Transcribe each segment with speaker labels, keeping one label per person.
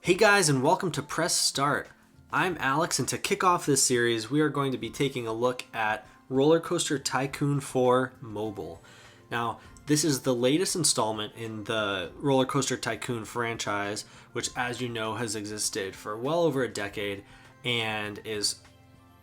Speaker 1: Hey guys, and welcome to Press Start. I'm Alex, and to kick off this series, we are going to be taking a look at Roller Coaster Tycoon for mobile. Now, this is the latest installment in the Roller Coaster Tycoon franchise, which, as you know, has existed for well over a decade and is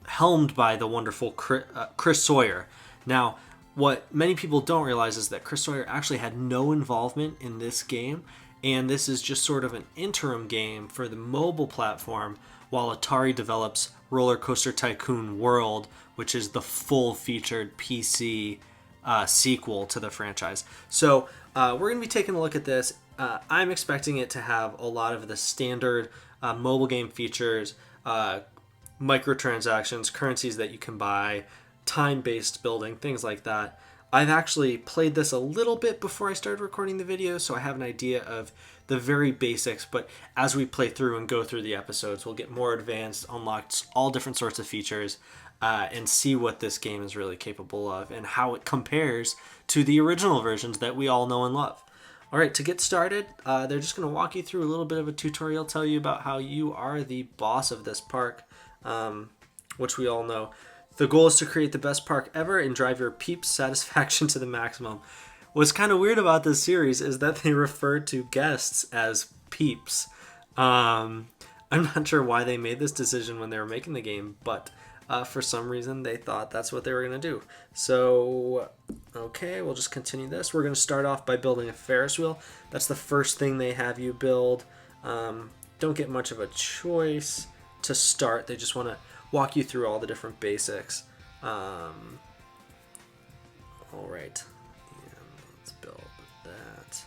Speaker 1: helmed by the wonderful Chris Sawyer. Now, what many people don't realize is that Chris Sawyer actually had no involvement in this game, and this is just sort of an interim game for the mobile platform while Atari develops Roller Coaster Tycoon World, which is the full-featured PC sequel to the franchise. So we're going to be taking a look at this. I'm expecting it to have a lot of the standard mobile game features, microtransactions, currencies that you can buy, time-based building, things like that. I've actually played this a little bit before I started recording the video, so I have an idea of the very basics, but as we play through and go through the episodes, we'll get more advanced, unlock all different sorts of features, and see what this game is really capable of and how it compares to the original versions that we all know and love. All right, to get started, they're just going to walk you through a little bit of a tutorial, tell you about how you are the boss of this park, which we all know. The goal is to create the best park ever and drive your peeps' satisfaction to the maximum. What's kind of weird about this series is that they refer to guests as peeps. I'm not sure why they made this decision when they were making the game, but for some reason they thought that's what they were going to do. So, okay, we'll just continue this. We're going to start off by building a Ferris wheel. That's the first thing they have you build. Don't get much of a choice to start. They just want to walk you through all the different basics. All right, let's build that.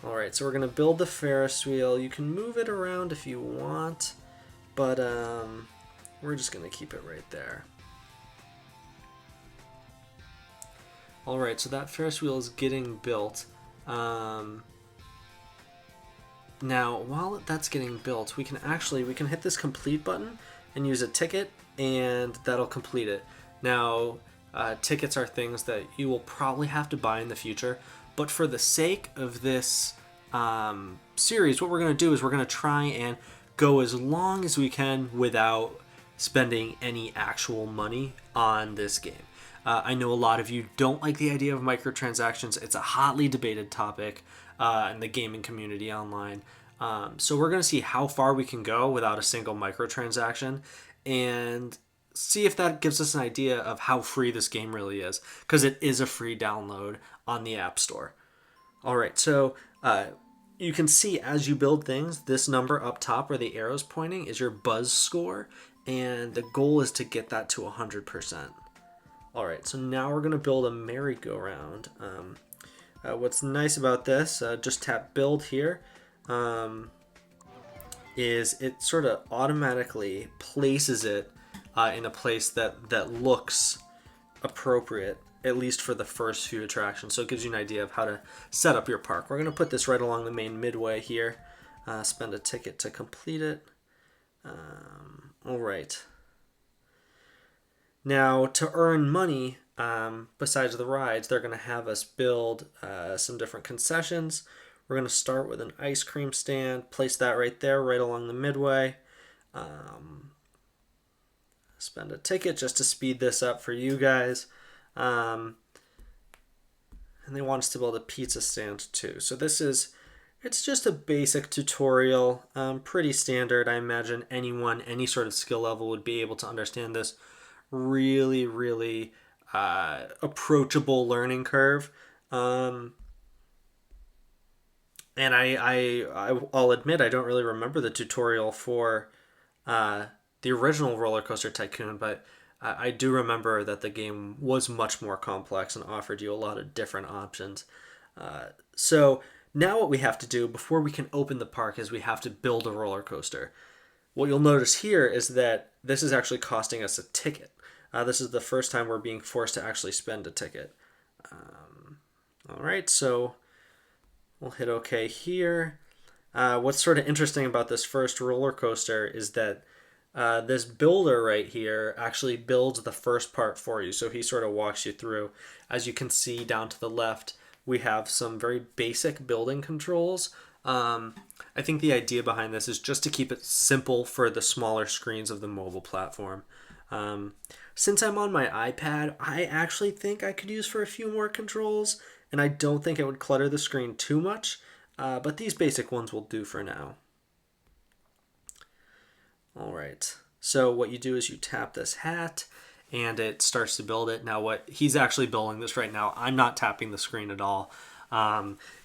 Speaker 1: All right, so we're gonna build the Ferris wheel. You can move it around if you want, but we're just gonna keep it right there. All right, so that Ferris wheel is getting built. Now, while that's getting built, we can hit this complete button and use a ticket, and that'll complete it. Now, tickets are things that you will probably have to buy in the future, but for the sake of this series, what we're going to do is we're going to try and go as long as we can without spending any actual money on this game. I know a lot of you don't like the idea of microtransactions. It's a hotly debated topic in the gaming community online. So we're going to see how far we can go without a single microtransaction and see if that gives us an idea of how free this game really is, because it is a free download on the App Store. All right, so you can see as you build things, this number up top where the arrow's pointing is your buzz score, and the goal is to get that to 100%. All right, so now we're going to build a merry-go-round. What's nice about this, just tap build here, is it sort of automatically places it in a place that looks appropriate, at least for the first few attractions. So it gives you an idea of how to set up your park. We're going to put this right along the main midway here. Spend a ticket to complete it. All right. Now, to earn money, besides the rides, they're going to have us build some different concessions. We're going to start with an ice cream stand, place that right there, right along the midway. Spend a ticket just to speed this up for you guys. And they want us to build a pizza stand too. So it's just a basic tutorial, pretty standard. I imagine anyone, any sort of skill level would be able to understand this. Really, really approachable learning curve. And I'll admit I don't really remember the tutorial for the original Roller Coaster Tycoon, but I do remember that the game was much more complex and offered you a lot of different options. So now what we have to do before we can open the park is we have to build a roller coaster. What you'll notice here is that this is actually costing us a ticket. This is the first time we're being forced to actually spend a ticket. All right, so we'll hit OK here. What's sort of interesting about this first roller coaster is that this builder right here actually builds the first part for you. So he sort of walks you through. As you can see down to the left, we have some very basic building controls I think the idea behind this is just to keep it simple for the smaller screens of the mobile platform. Um, since I'm on my iPad, I actually think I could use for a few more controls, and I don't think it would clutter the screen too much, but these basic ones will do for now. All right, so what you do is you tap this hat, and it starts to build it. Now, what he's actually building this right now, I'm not tapping the screen at all.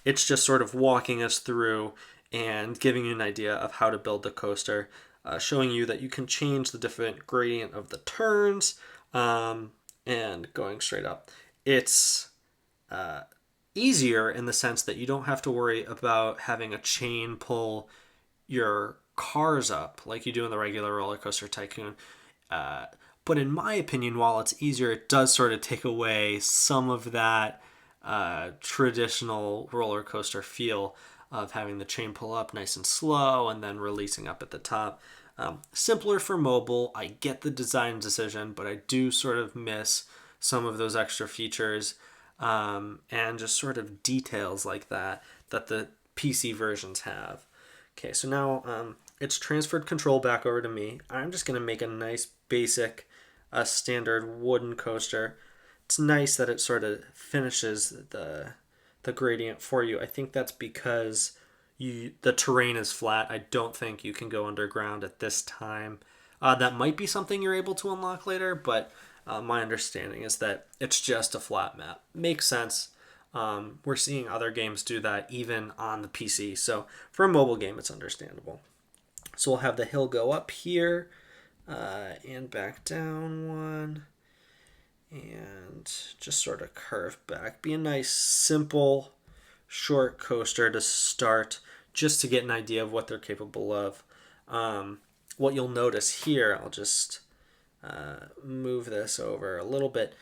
Speaker 1: It's just sort of walking us through and giving you an idea of how to build the coaster, showing you that you can change the different gradient of the turns, and going straight up. It's easier in the sense that you don't have to worry about having a chain pull your cars up like you do in the regular Roller Coaster Tycoon. But in my opinion, while it's easier, it does sort of take away some of that traditional roller coaster feel of having the chain pull up nice and slow and then releasing up at the top. Simpler for mobile. I get the design decision, but I do sort of miss some of those extra features and just sort of details like that the PC versions have. Okay, so now it's transferred control back over to me. I'm just going to make a nice basic standard wooden coaster. It's nice that it sort of finishes the gradient for you. I think that's because the terrain is flat. I don't think you can go underground at this time. That might be something you're able to unlock later, but my understanding is that it's just a flat map. Makes sense. We're seeing other games do that even on the PC. So for a mobile game, it's understandable. So we'll have the hill go up here and back down one and just sort of curve back. Be a nice, simple, short coaster to start just to get an idea of what they're capable of. What you'll notice here, I'll just move this over a little bit.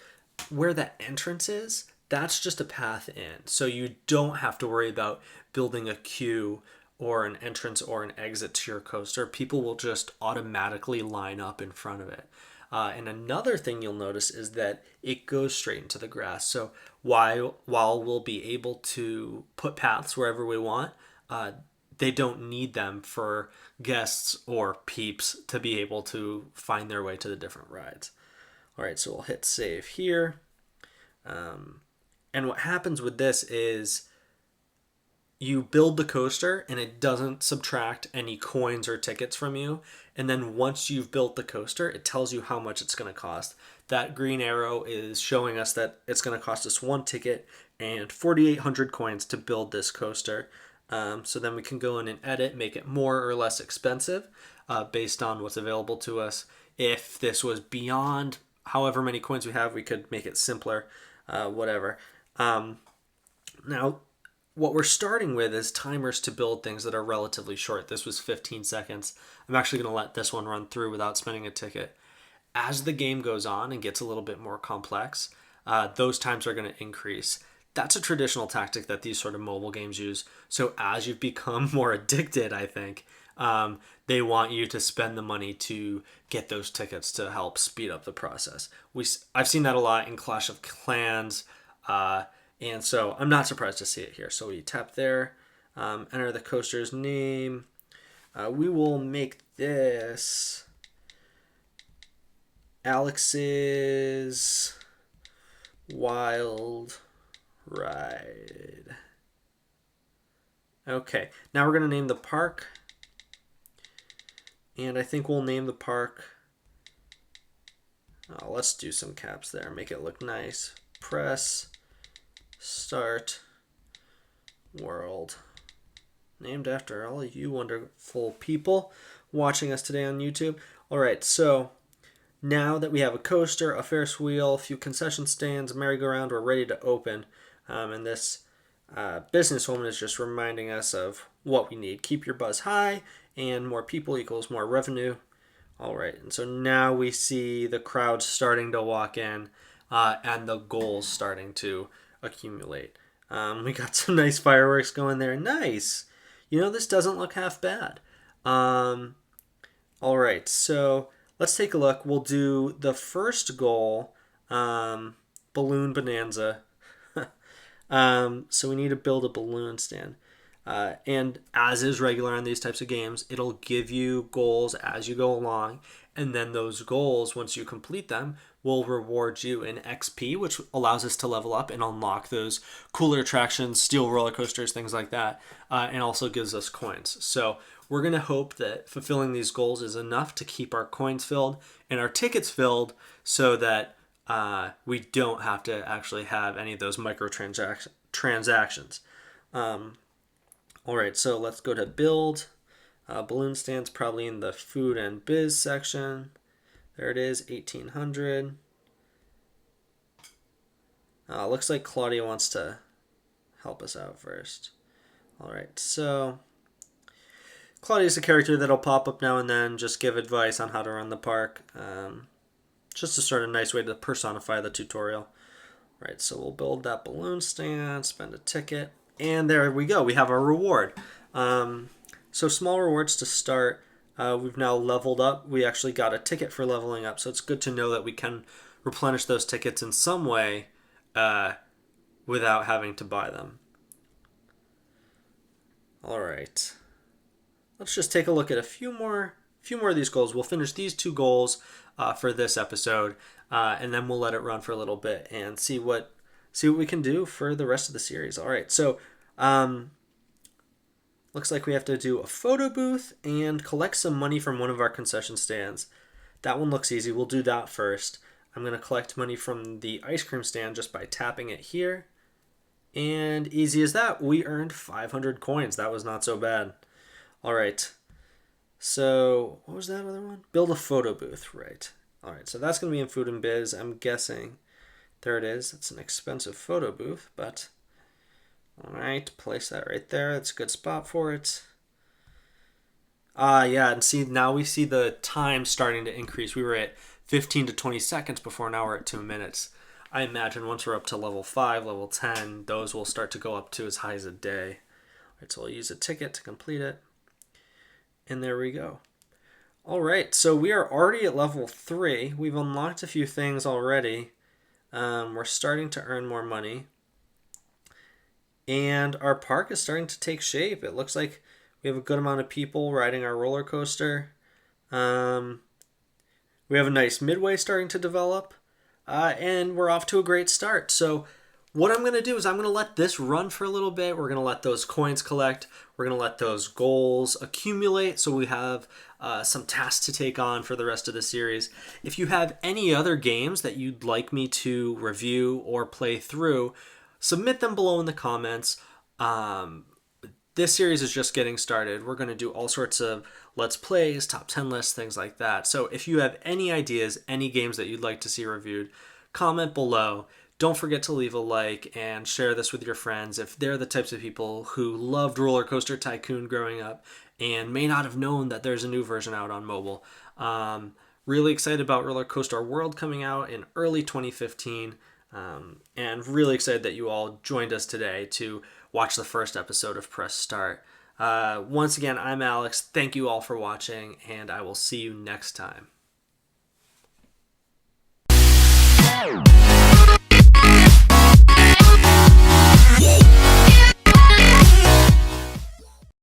Speaker 1: Where that entrance is, that's just a path in. So you don't have to worry about building a queue or an entrance or an exit to your coaster. People will just automatically line up in front of it. And another thing you'll notice is that it goes straight into the grass. So while we'll be able to put paths wherever we want, they don't need them for guests or peeps to be able to find their way to the different rides. All right, so we'll hit save here. And what happens with this is you build the coaster and it doesn't subtract any coins or tickets from you. And then once you've built the coaster, it tells you how much it's going to cost. That green arrow is showing us that it's going to cost us 1 ticket and 4,800 coins to build this coaster. So then we can go in and edit, make it more or less expensive based on what's available to us. If this was beyond however many coins we have, we could make it simpler, whatever. Now, what we're starting with is timers to build things that are relatively short. This was 15 seconds. I'm actually going to let this one run through without spending a ticket. As the game goes on and gets a little bit more complex, those times are going to increase. That's a traditional tactic that these sort of mobile games use. So as you've become more addicted, I think, they want you to spend the money to get those tickets to help speed up the process. I've seen that a lot in Clash of Clans, and so I'm not surprised to see it here. So we tap there, enter the coaster's name. We will make this Alex's Wild Ride. Okay, now we're going to name the park. And I think we'll name the park. Oh, let's do some caps there, make it look nice. Press Start World. Named after all of you wonderful people watching us today on YouTube. All right, so now that we have a coaster, a Ferris wheel, a few concession stands, a merry-go-round, we're ready to open. And this businesswoman is just reminding us of what we need. Keep your buzz high, and more people equals more revenue. All right, and so now we see the crowd starting to walk in and the goals starting to accumulate. We got some nice fireworks going there. Nice. You know, this doesn't look half bad. All right, so let's take a look. We'll do the first goal, Balloon Bonanza. So we need to build a balloon stand. And as is regular on these types of games, it'll give you goals as you go along. And then those goals, once you complete them, will reward you in XP, which allows us to level up and unlock those cooler attractions, steel roller coasters, things like that, and also gives us coins. So we're going to hope that fulfilling these goals is enough to keep our coins filled and our tickets filled so that we don't have to actually have any of those microtransactions. All right, so let's go to build. Balloon stand's probably in the food and biz section. There it is, 1800. Looks like Claudia wants to help us out first. All right, so Claudia's a character that'll pop up now and then, just give advice on how to run the park. Just to start a nice way to personify the tutorial. All right, so we'll build that balloon stand, spend a ticket, and there we go. We have our reward. So small rewards to start. We've now leveled up. We actually got a ticket for leveling up, so it's good to know that we can replenish those tickets in some way without having to buy them. All right. Let's just take a look at a few more of these goals. We'll finish these 2 goals for this episode, and then we'll let it run for a little bit and see what we can do for the rest of the series. All right, so looks like we have to do a photo booth and collect some money from one of our concession stands. That one looks easy. We'll do that first. I'm going to collect money from the ice cream stand just by tapping it here. And easy as that, we earned 500 coins. That was not so bad. All right. So what was that other one? Build a photo booth, right. All right, so that's going to be in food and biz. I'm guessing. There it is. It's an expensive photo booth, but all right, place that right there. That's a good spot for it. Yeah, and see, now we see the time starting to increase. We were at 15 to 20 seconds before, now we're at 2 minutes. I imagine once we're up to level 5, level 10, those will start to go up to as high as a day. All right, so I'll use a ticket to complete it. And there we go. All right, so we are already at level 3. We've unlocked a few things already. We're starting to earn more money. And our park is starting to take shape. It looks like we have a good amount of people riding our roller coaster. We have a nice midway starting to develop. And we're off to a great start. So what I'm going to do is I'm going to let this run for a little bit. We're going to let those coins collect. We're going to let those goals accumulate so we have some tasks to take on for the rest of the series. If you have any other games that you'd like me to review or play through, submit them below in the comments. This series is just getting started. We're going to do all sorts of Let's Plays, top 10 lists, things like that. So if you have any ideas, any games that you'd like to see reviewed, comment below. Don't forget to leave a like and share this with your friends if they're the types of people who loved Roller Coaster Tycoon growing up and may not have known that there's a new version out on mobile. Really excited about Roller Coaster World coming out in early 2015. And really excited that you all joined us today to watch the first episode of Press Start. Once again, I'm Alex. Thank you all for watching, and I will see you next time. Yeah.